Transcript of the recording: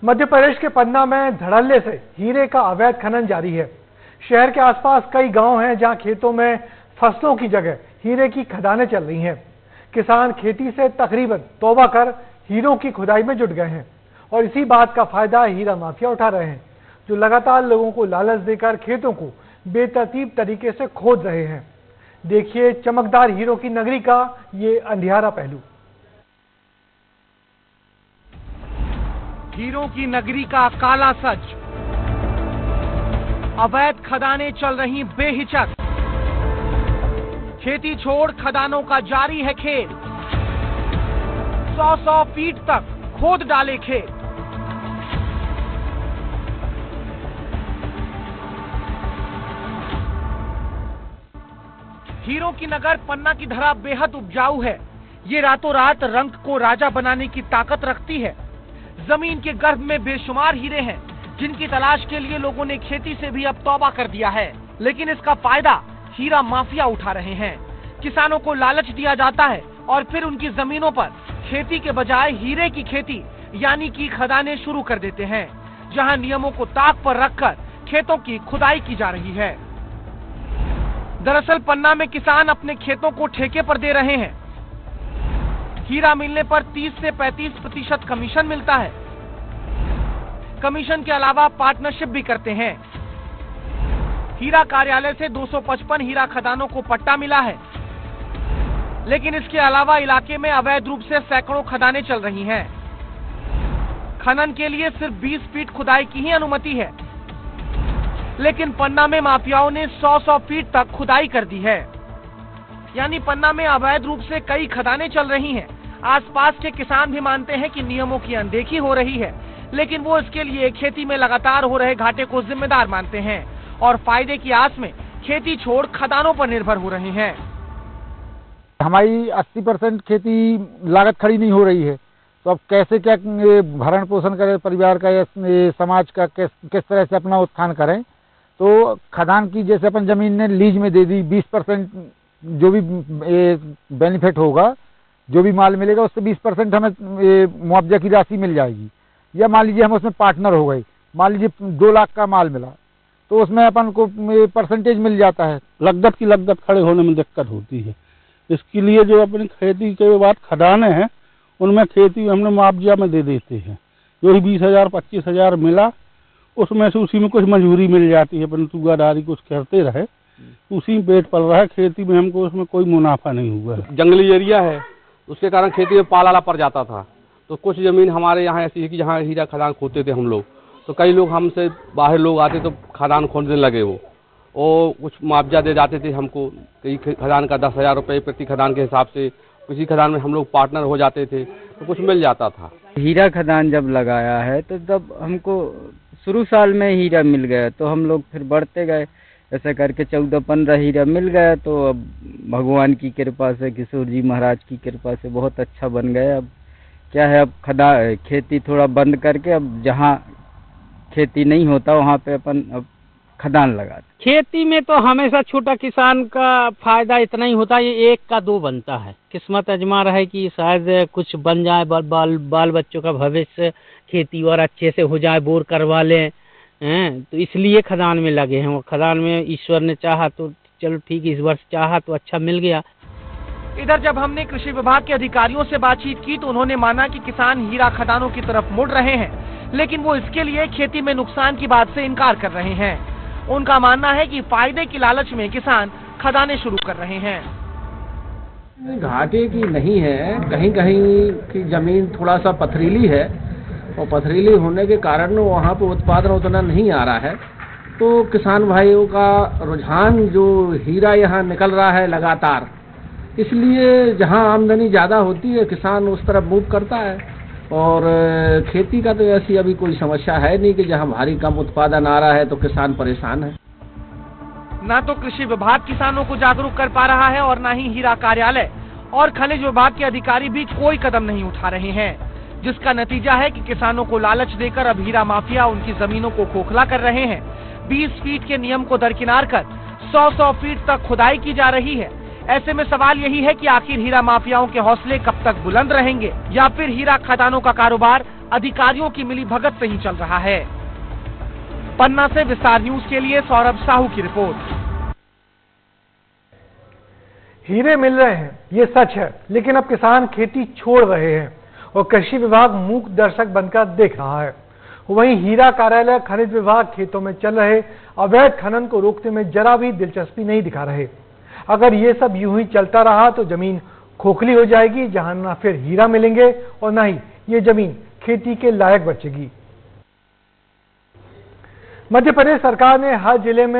मध्य प्रदेश के पन्ना में धड़ल्ले से हीरे का अवैध खनन जारी है। शहर के आसपास कई गांव हैं जहां खेतों में फसलों की जगह हीरे की खदानें चल रही हैं। किसान खेती से तकरीबन तौबा कर हीरों की खुदाई में जुट गए हैं और इसी बात का फायदा हीरा माफिया उठा रहे हैं, जो लगातार लोगों को लालच देकर खेतों को बेतरतीब तरीके से खोद रहे हैं। देखिए चमकदार हीरों की नगरी का ये अंधियारा पहलू। हीरों की नगरी का काला सच। अवैध खदानें चल रही बेहिचक। खेती छोड़ खदानों का जारी है खेल। 100 फीट तक खोद डाले खेत। हीरों की नगर पन्ना की धरा बेहद उपजाऊ है। ये रातों रात रंग को राजा बनाने की ताकत रखती है। जमीन के गर्भ में बेशुमार हीरे हैं, जिनकी तलाश के लिए लोगों ने खेती से भी अब तौबा कर दिया है। लेकिन इसका फायदा हीरा माफिया उठा रहे हैं। किसानों को लालच दिया जाता है और फिर उनकी जमीनों पर खेती के बजाय हीरे की खेती यानी कि खदानें शुरू कर देते हैं, जहां नियमों को ताक पर रखकर खेतों की खुदाई की जा रही है। दरअसल पन्ना में किसान अपने खेतों को ठेके पर दे रहे हैं। हीरा मिलने पर 30 से 35% कमीशन मिलता है। कमीशन के अलावा पार्टनरशिप भी करते हैं। हीरा कार्यालय से 255 हीरा खदानों को पट्टा मिला है, लेकिन इसके अलावा इलाके में अवैध रूप से सैकड़ों खदानें चल रही हैं। खनन के लिए सिर्फ 20 फीट खुदाई की ही अनुमति है, लेकिन पन्ना में माफियाओं ने 100 फीट तक खुदाई कर दी है। यानी पन्ना में अवैध रूप से कई खदानें चल रही हैं। आसपास के किसान भी मानते हैं कि नियमों की अनदेखी हो रही है, लेकिन वो इसके लिए खेती में लगातार हो रहे घाटे को जिम्मेदार मानते हैं और फायदे की आस में खेती छोड़ खदानों पर निर्भर हो रहे हैं। हमारी 80% खेती लागत खड़ी नहीं हो रही है, तो अब कैसे क्या भरण पोषण करें परिवार का या समाज का, किस तरह से अपना उत्थान करें। तो खदान की जैसे अपन जमीन ने लीज में दे दी, 20% जो भी बेनिफिट होगा, जो भी माल मिलेगा उससे 20% हमें मुआवजा की राशि मिल जाएगी। या मान लीजिए हम उसमें पार्टनर हो गए, मान लीजिए 2 लाख का माल मिला तो उसमें अपन को परसेंटेज मिल जाता है। लगत की लगत खड़े होने में दिक्कत होती है। इसके लिए जो अपनी खेती के बाद खदाने हैं उनमें खेती हमने मुआवजा में दे देते हैं। जो ही 20,000 25,000 मिला उसमें से उसी में कुछ मजदूरी मिल जाती है, परंतु गादारी कुछ करते रहे उसी में पेट पल रहा है। खेती में हमको उसमें कोई मुनाफा नहीं हुआ है। जंगली एरिया है, उसके कारण खेती में पाला पड़ जाता था। तो कुछ जमीन हमारे यहाँ ऐसी है कि जहाँ हीरा खदान खोदते थे हम लोग, तो कई लोग हमसे बाहर लोग आते तो खदान खोदने लगे। वो कुछ मुआवजा दे जाते थे हमको, कई खदान का 10,000 रुपये प्रति खदान के हिसाब से। किसी खदान में हम लोग पार्टनर हो जाते थे तो कुछ मिल जाता था। हीरा खदान जब लगाया है तो तब हमको शुरू साल में हीरा मिल गया, तो हम लोग फिर बढ़ते गए। ऐसा करके 14-15 हीरा मिल गया। तो अब भगवान की कृपा से, किशोर जी महाराज की कृपा से बहुत अच्छा बन गया। अब क्या है, अब खेती थोड़ा बंद करके अब जहाँ खेती नहीं होता वहाँ पे अपन अब खदान लगाते। खेती में तो हमेशा छोटा किसान का फायदा इतना ही होता है, ये 1 का 2 बनता है। किस्मत अजमा रहे कि शायद कुछ बन जाए, बाल बच्चों का भविष्य खेती और अच्छे से हो जाए, बोर करवा लें हैं, तो इसलिए खदान में लगे हैं। और खदान में ईश्वर ने चाहा तो चलो ठीक, इस वर्ष चाहा तो अच्छा मिल गया। इधर जब हमने कृषि विभाग के अधिकारियों से बातचीत की तो उन्होंने माना कि किसान हीरा खदानों की तरफ मुड़ रहे हैं, लेकिन वो इसके लिए खेती में नुकसान की बात से इनकार कर रहे हैं। उनका मानना है कि फायदे की लालच में किसान खदानें शुरू कर रहे हैं। घाटे की नहीं है, कहीं कहीं की जमीन थोड़ा सा पथरीली है और पथरीली होने के कारण वहाँ पे उत्पादन उतना नहीं आ रहा है। तो किसान भाइयों का रुझान जो हीरा यहाँ निकल रहा है लगातार, इसलिए जहाँ आमदनी ज़्यादा होती है किसान उस तरफ मूव करता है। और खेती का तो ऐसी अभी कोई समस्या है नहीं कि जहाँ भारी कम उत्पादन आ रहा है तो किसान परेशान है। ना तो कृषि विभाग किसानों को जागरूक कर पा रहा है और ना ही हीरा कार्यालय और खनिज विभाग के अधिकारी भी कोई कदम नहीं उठा रहे हैं, जिसका नतीजा है कि किसानों को लालच देकर अब हीरा माफिया उनकी जमीनों को खोखला कर रहे हैं। 20 फीट के नियम को दरकिनार कर 100 फीट तक खुदाई की जा रही है। ऐसे में सवाल यही है कि आखिर हीरा माफियाओं के हौसले कब तक बुलंद रहेंगे या फिर हीरा खदानों का कारोबार अधिकारियों की मिलीभगत से ही चल रहा है। पन्ना से विस्तार न्यूज के लिए सौरभ साहू की रिपोर्ट। हीरे मिल रहे हैं, ये सच है, लेकिन अब किसान खेती छोड़ रहे हैं और कृषि विभाग मूक दर्शक बनकर देख रहा है। वहीं हीरा कार्यालय, खनिज विभाग खेतों में चल रहे अवैध खनन को रोकने में जरा भी दिलचस्पी नहीं दिखा रहे। अगर ये सब यूं ही चलता रहा तो जमीन खोखली हो जाएगी, जहां ना फिर हीरा मिलेंगे और ना ही ये जमीन खेती के लायक बचेगी। मध्य प्रदेश सरकार ने हर जिले में